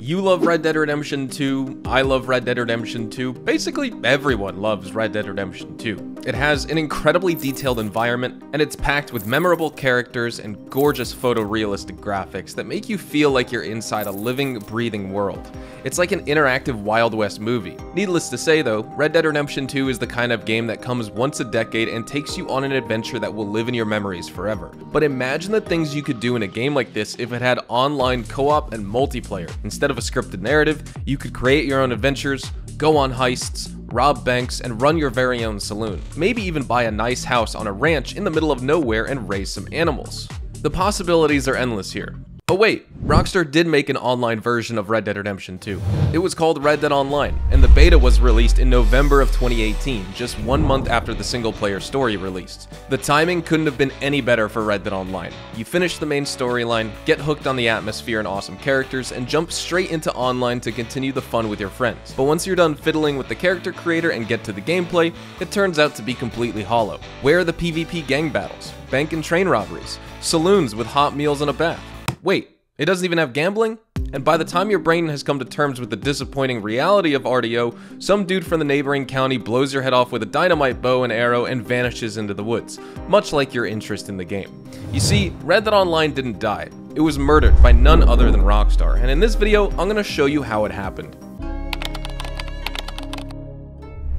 You love Red Dead Redemption 2, I love Red Dead Redemption 2, basically everyone loves Red Dead Redemption 2. It has an incredibly detailed environment, and it's packed with memorable characters and gorgeous photorealistic graphics that make you feel like you're inside a living, breathing world. It's like an interactive Wild West movie. Needless to say though, Red Dead Redemption 2 is the kind of game that comes once a decade and takes you on an adventure that will live in your memories forever. But imagine the things you could do in a game like this if it had online co-op and multiplayer. Instead of a scripted narrative, you could create your own adventures, go on heists, rob banks, and run your very own saloon. Maybe even buy a nice house on a ranch in the middle of nowhere and raise some animals. The possibilities are endless here. Oh wait, Rockstar did make an online version of Red Dead Redemption 2. It was called Red Dead Online, and the beta was released in November of 2018, just 1 month after the single-player story released. The timing couldn't have been any better for Red Dead Online. You finish the main storyline, get hooked on the atmosphere and awesome characters, and jump straight into online to continue the fun with your friends. But once you're done fiddling with the character creator and get to the gameplay, it turns out to be completely hollow. Where are the PvP gang battles, bank and train robberies, saloons with hot meals and a bath? Wait, it doesn't even have gambling? And by the time your brain has come to terms with the disappointing reality of RDO, some dude from the neighboring county blows your head off with a dynamite bow and arrow and vanishes into the woods, much like your interest in the game. You see, Red Dead Online didn't die. It was murdered by none other than Rockstar, and in this video, I'm gonna show you how it happened.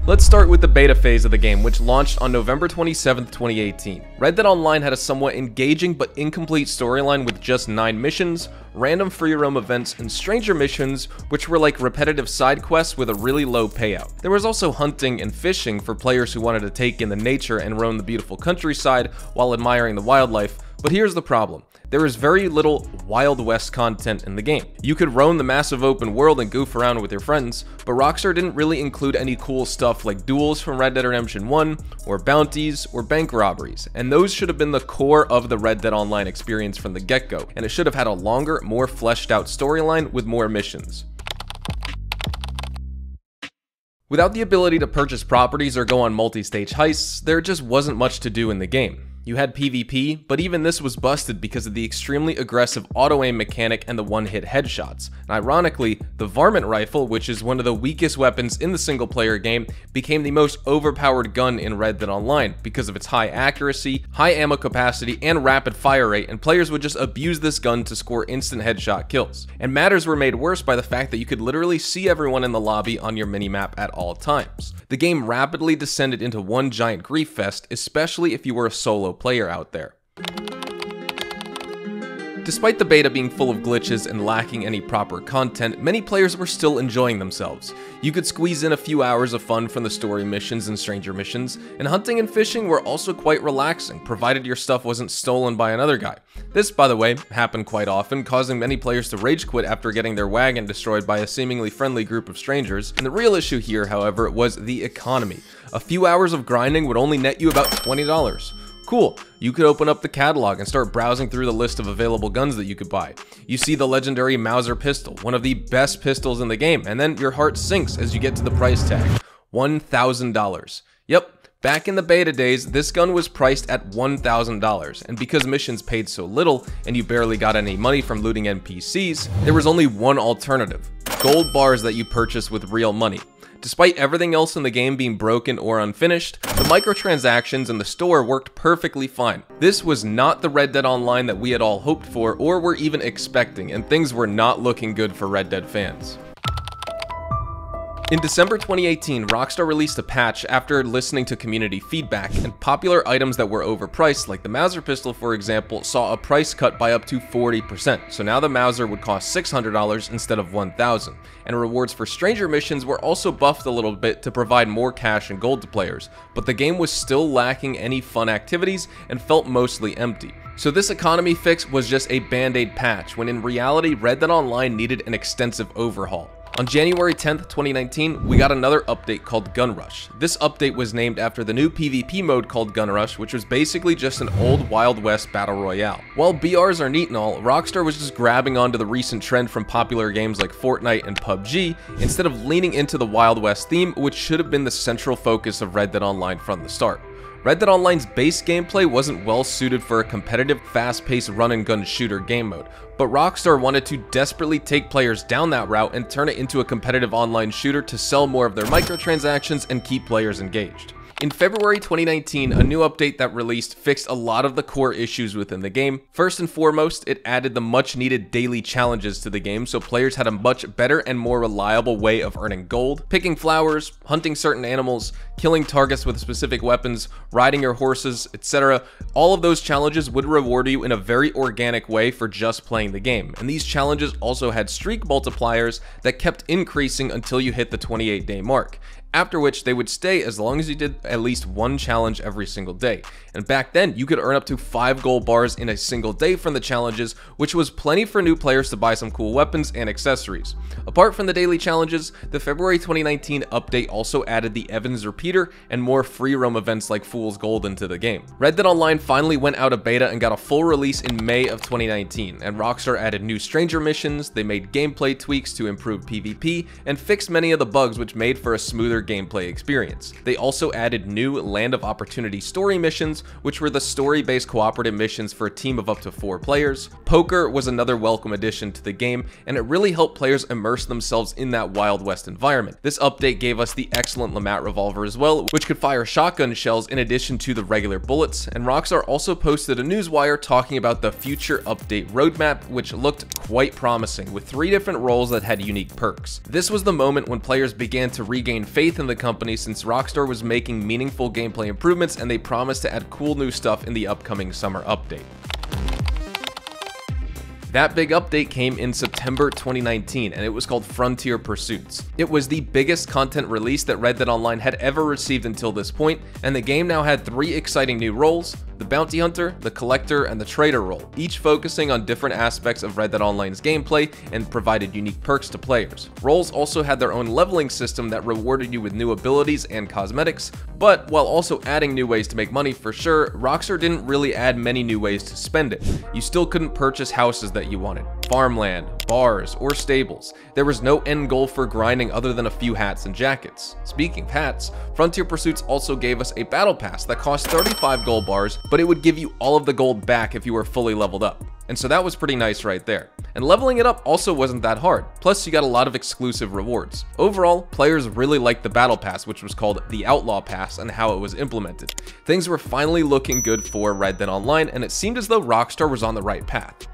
Let's start with the beta phase of the game, which launched on November 27th, 2018. Red Dead Online had a somewhat engaging but incomplete storyline with just 9 missions, random free roam events, and stranger missions, which were like repetitive side quests with a really low payout. There was also hunting and fishing for players who wanted to take in the nature and roam the beautiful countryside while admiring the wildlife, but here's the problem. There is very little Wild West content in the game. You could roam the massive open world and goof around with your friends, but Rockstar didn't really include any cool stuff like duels from Red Dead Redemption 1, or bounties, or bank robberies, and those should have been the core of the Red Dead Online experience from the get-go, and it should have had a longer, more fleshed out storyline with more missions. Without the ability to purchase properties or go on multi-stage heists, there just wasn't much to do in the game. You had PvP, but even this was busted because of the extremely aggressive auto-aim mechanic and the one-hit headshots. And ironically, the Varmint Rifle, which is one of the weakest weapons in the single-player game, became the most overpowered gun in Red Dead Online because of its high accuracy, high ammo capacity, and rapid fire rate, and players would just abuse this gun to score instant headshot kills. And matters were made worse by the fact that you could literally see everyone in the lobby on your minimap at all times. The game rapidly descended into one giant grief fest, especially if you were a solo player out there. Despite the beta being full of glitches and lacking any proper content, many players were still enjoying themselves. You could squeeze in a few hours of fun from the story missions and stranger missions, and hunting and fishing were also quite relaxing, provided your stuff wasn't stolen by another guy. This, by the way, happened quite often, causing many players to rage quit after getting their wagon destroyed by a seemingly friendly group of strangers. And the real issue here, however, was the economy. A few hours of grinding would only net you about $20. Cool, you could open up the catalog and start browsing through the list of available guns that you could buy. You see the legendary Mauser pistol, one of the best pistols in the game, and then your heart sinks as you get to the price tag, $1,000. Yep, back in the beta days, this gun was priced at $1,000, and because missions paid so little and you barely got any money from looting NPCs, there was only one alternative: gold bars that you purchase with real money. Despite everything else in the game being broken or unfinished, the microtransactions in the store worked perfectly fine. This was not the Red Dead Online that we had all hoped for or were even expecting, and things were not looking good for Red Dead fans. In December 2018, Rockstar released a patch after listening to community feedback, and popular items that were overpriced, like the Mauser pistol for example, saw a price cut by up to 40%, so now the Mauser would cost $600 instead of $1,000, and rewards for stranger missions were also buffed a little bit to provide more cash and gold to players, but the game was still lacking any fun activities and felt mostly empty. So this economy fix was just a band-aid patch, when in reality Red Dead Online needed an extensive overhaul. On January 10th, 2019, we got another update called Gun Rush. This update was named after the new PvP mode called Gun Rush, which was basically just an old Wild West battle royale. While BRs are neat and all, Rockstar was just grabbing onto the recent trend from popular games like Fortnite and PUBG, instead of leaning into the Wild West theme, which should have been the central focus of Red Dead Online from the start. Red Dead Online's base gameplay wasn't well suited for a competitive, fast-paced run-and-gun shooter game mode, but Rockstar wanted to desperately take players down that route and turn it into a competitive online shooter to sell more of their microtransactions and keep players engaged. In February 2019, a new update that released fixed a lot of the core issues within the game. First and foremost, it added the much needed daily challenges to the game so players had a much better and more reliable way of earning gold. Picking flowers, hunting certain animals, killing targets with specific weapons, riding your horses, etc. All of those challenges would reward you in a very organic way for just playing the game. And these challenges also had streak multipliers that kept increasing until you hit the 28-day mark, after which they would stay as long as you did at least one challenge every single day. And back then, you could earn up to 5 gold bars in a single day from the challenges, which was plenty for new players to buy some cool weapons and accessories. Apart from the daily challenges, the February 2019 update also added the Evans Repeater and more free roam events like Fool's Gold into the game. Red Dead Online finally went out of beta and got a full release in May of 2019, and Rockstar added new stranger missions, they made gameplay tweaks to improve PvP, and fixed many of the bugs which made for a smoother gameplay experience. They also added new Land of Opportunity story missions, which were the story-based cooperative missions for a team of up to 4 players. Poker was another welcome addition to the game, and it really helped players immerse themselves in that Wild West environment. This update gave us the excellent LeMat revolver as well, which could fire shotgun shells in addition to the regular bullets, and Rockstar also posted a newswire talking about the future update roadmap, which looked quite promising, with 3 different roles that had unique perks. This was the moment when players began to regain faith in the company since Rockstar was making meaningful gameplay improvements and they promised to add cool new stuff in the upcoming summer update. That big update came in September 2019, and it was called Frontier Pursuits. It was the biggest content release that Red Dead Online had ever received until this point, and the game now had 3 exciting new roles: the Bounty Hunter, the Collector, and the Trader role, each focusing on different aspects of Red Dead Online's gameplay and provided unique perks to players. Roles also had their own leveling system that rewarded you with new abilities and cosmetics, but while also adding new ways to make money for sure, Rockstar didn't really add many new ways to spend it. You still couldn't purchase houses that you wanted, farmland, bars, or stables. There was no end goal for grinding other than a few hats and jackets. Speaking of hats, Frontier Pursuits also gave us a battle pass that cost 35 gold bars, but it would give you all of the gold back if you were fully leveled up. And so that was pretty nice right there. And leveling it up also wasn't that hard, plus you got a lot of exclusive rewards. Overall, players really liked the battle pass, which was called the Outlaw Pass, and how it was implemented. Things were finally looking good for Red Dead Online, and it seemed as though Rockstar was on the right path.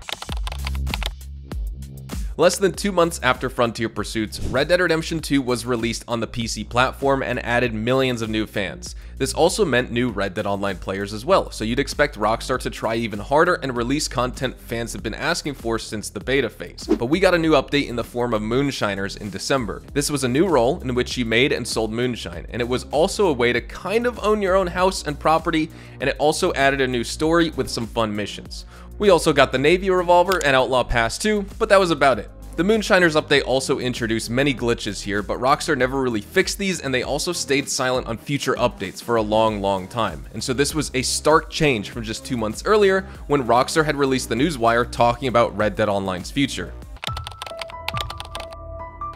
Less than 2 months after Frontier Pursuits, Red Dead Redemption 2 was released on the PC platform and added millions of new fans. This also meant new Red Dead Online players as well, so you'd expect Rockstar to try even harder and release content fans have been asking for since the beta phase. But we got a new update in the form of Moonshiners in December. This was a new role in which you made and sold moonshine, and it was also a way to kind of own your own house and property, and it also added a new story with some fun missions. We also got the Navy revolver and Outlaw Pass too, but that was about it. The Moonshiners update also introduced many glitches here, but Rockstar never really fixed these, and they also stayed silent on future updates for a long time. And so this was a stark change from just 2 months earlier when Rockstar had released the newswire talking about Red Dead Online's future.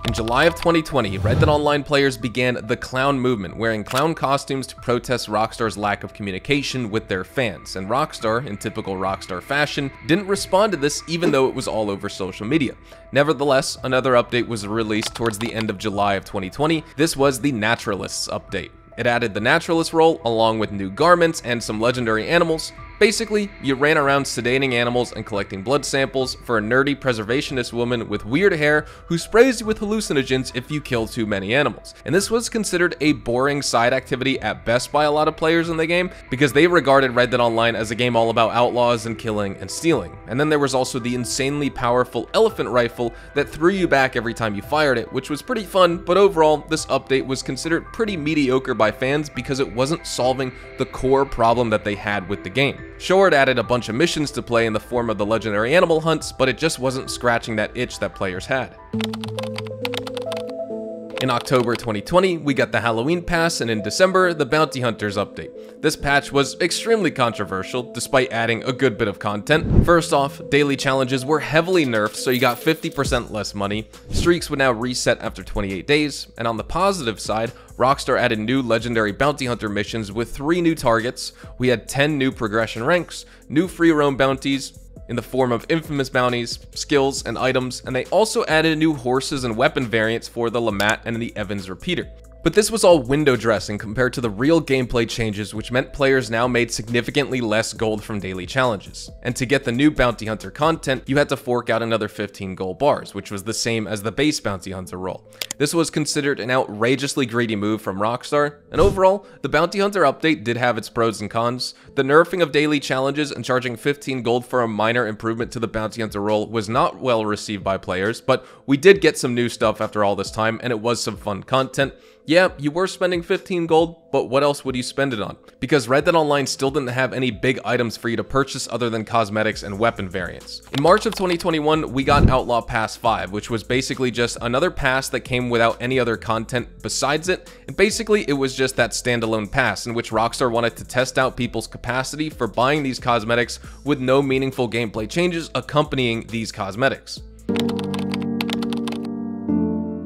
In July of 2020, Red Dead Online players began the clown movement, wearing clown costumes to protest Rockstar's lack of communication with their fans, and Rockstar, in typical Rockstar fashion, didn't respond to this even though it was all over social media. Nevertheless, another update was released towards the end of July of 2020. This was the Naturalists update. It added the Naturalist role along with new garments and some legendary animals. Basically, you ran around sedating animals and collecting blood samples for a nerdy preservationist woman with weird hair who sprays you with hallucinogens if you kill too many animals. And this was considered a boring side activity at best by a lot of players in the game because they regarded Red Dead Online as a game all about outlaws and killing and stealing. And then there was also the insanely powerful elephant rifle that threw you back every time you fired it, which was pretty fun, but overall, this update was considered pretty mediocre by fans because it wasn't solving the core problem that they had with the game. Sure, it added a bunch of missions to play in the form of the legendary animal hunts, but it just wasn't scratching that itch that players had. In October 2020, we got the Halloween Pass, and in December, the Bounty Hunters update. This patch was extremely controversial, despite adding a good bit of content. First off, daily challenges were heavily nerfed, so you got 50% less money. Streaks would now reset after 28 days, and on the positive side, Rockstar added new legendary bounty hunter missions with 3 new targets. We had 10 new progression ranks, new free roam bounties in the form of infamous bounties, skills, and items, and they also added new horses and weapon variants for the Lamat and the Evans repeater. But this was all window dressing compared to the real gameplay changes, which meant players now made significantly less gold from daily challenges. And to get the new bounty hunter content, you had to fork out another 15 gold bars, which was the same as the base bounty hunter role. This was considered an outrageously greedy move from Rockstar, and overall, the bounty hunter update did have its pros and cons. The nerfing of daily challenges and charging 15 gold for a minor improvement to the bounty hunter role was not well received by players, but we did get some new stuff after all this time, and it was some fun content. Yeah, you were spending 15 gold, but what else would you spend it on? Because Red Dead Online still didn't have any big items for you to purchase other than cosmetics and weapon variants. In March of 2021, we got Outlaw Pass 5, which was basically just another pass that came without any other content besides it, and basically it was just that standalone pass in which Rockstar wanted to test out people's capacity for buying these cosmetics with no meaningful gameplay changes accompanying these cosmetics.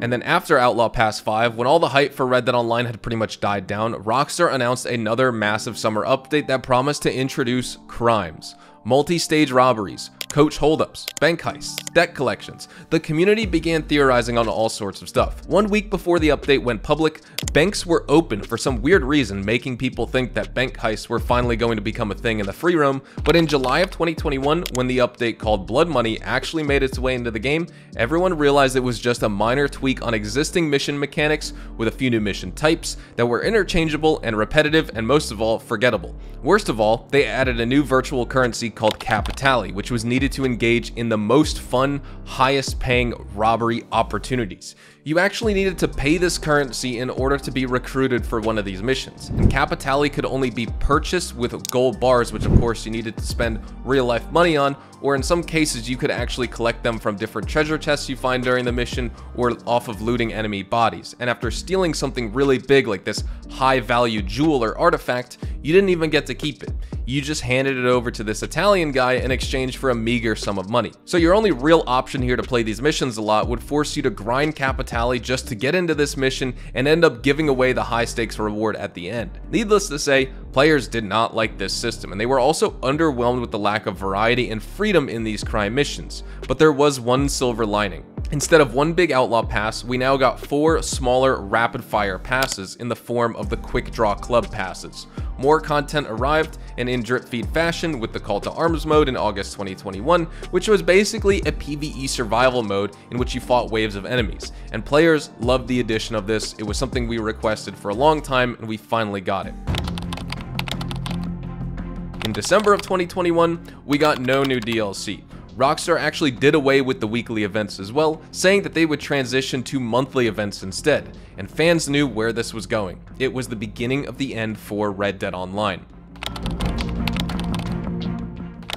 And then after Outlaw Pass 5, when all the hype for Red Dead Online had pretty much died down, Rockstar announced another massive summer update that promised to introduce crimes, multi-stage robberies, coach holdups, bank heists, debt collections. The community began theorizing on all sorts of stuff. 1 week before the update went public, banks were open for some weird reason, making people think that bank heists were finally going to become a thing in the free roam. But in July of 2021, when the update called Blood Money actually made its way into the game, everyone realized it was just a minor tweak on existing mission mechanics with a few new mission types that were interchangeable and repetitive, and most of all, forgettable. Worst of all, they added a new virtual currency called Capitale, which was needed to engage in the most fun, highest paying robbery opportunities. You actually needed to pay this currency in order to be recruited for one of these missions, and Capitale could only be purchased with gold bars, which of course you needed to spend real life money on, or in some cases you could actually collect them from different treasure chests you find during the mission or off of looting enemy bodies. And after stealing something really big like this high value jewel or artifact, you didn't even get to keep it. You just handed it over to this Italian guy in exchange for a meager sum of money. So your only real option here to play these missions a lot would force you to grind Capitale just to get into this mission and end up giving away the high stakes reward at the end. Needless to say, players did not like this system, and they were also underwhelmed with the lack of variety and freedom in these crime missions. But there was one silver lining. Instead of one big outlaw pass, we now got 4 smaller rapid-fire passes in the form of the Quick Draw Club passes. More content arrived, and in drip feed fashion with the Call to Arms mode in August 2021, which was basically a PvE survival mode in which you fought waves of enemies. And players loved the addition of this. It was something we requested for a long time, and we finally got it. In December of 2021, we got no new DLC. Rockstar actually did away with the weekly events as well, saying that they would transition to monthly events instead, and fans knew where this was going. It was the beginning of the end for Red Dead Online.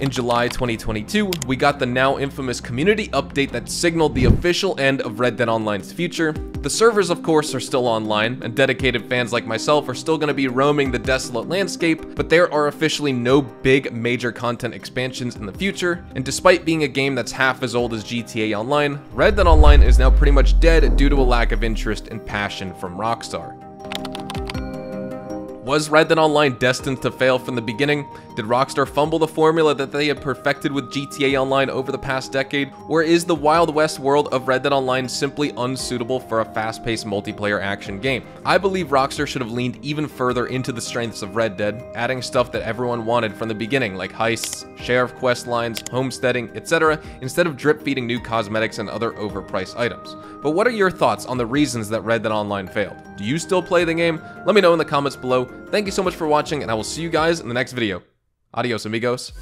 In July 2022, we got the now infamous community update that signaled the official end of Red Dead Online's future. The servers, of course, are still online, and dedicated fans like myself are still going to be roaming the desolate landscape, but there are officially no big major content expansions in the future. And despite being a game that's half as old as GTA Online, Red Dead Online is now pretty much dead due to a lack of interest and passion from Rockstar. Was Red Dead Online destined to fail from the beginning? Did Rockstar fumble the formula that they had perfected with GTA Online over the past decade? Or is the Wild West world of Red Dead Online simply unsuitable for a fast-paced multiplayer action game? I believe Rockstar should have leaned even further into the strengths of Red Dead, adding stuff that everyone wanted from the beginning, like heists, sheriff quest lines, homesteading, etc., instead of drip-feeding new cosmetics and other overpriced items. But what are your thoughts on the reasons that Red Dead Online failed? Do you still play the game? Let me know in the comments below. Thank you so much for watching, and I will see you guys in the next video. Adios, amigos.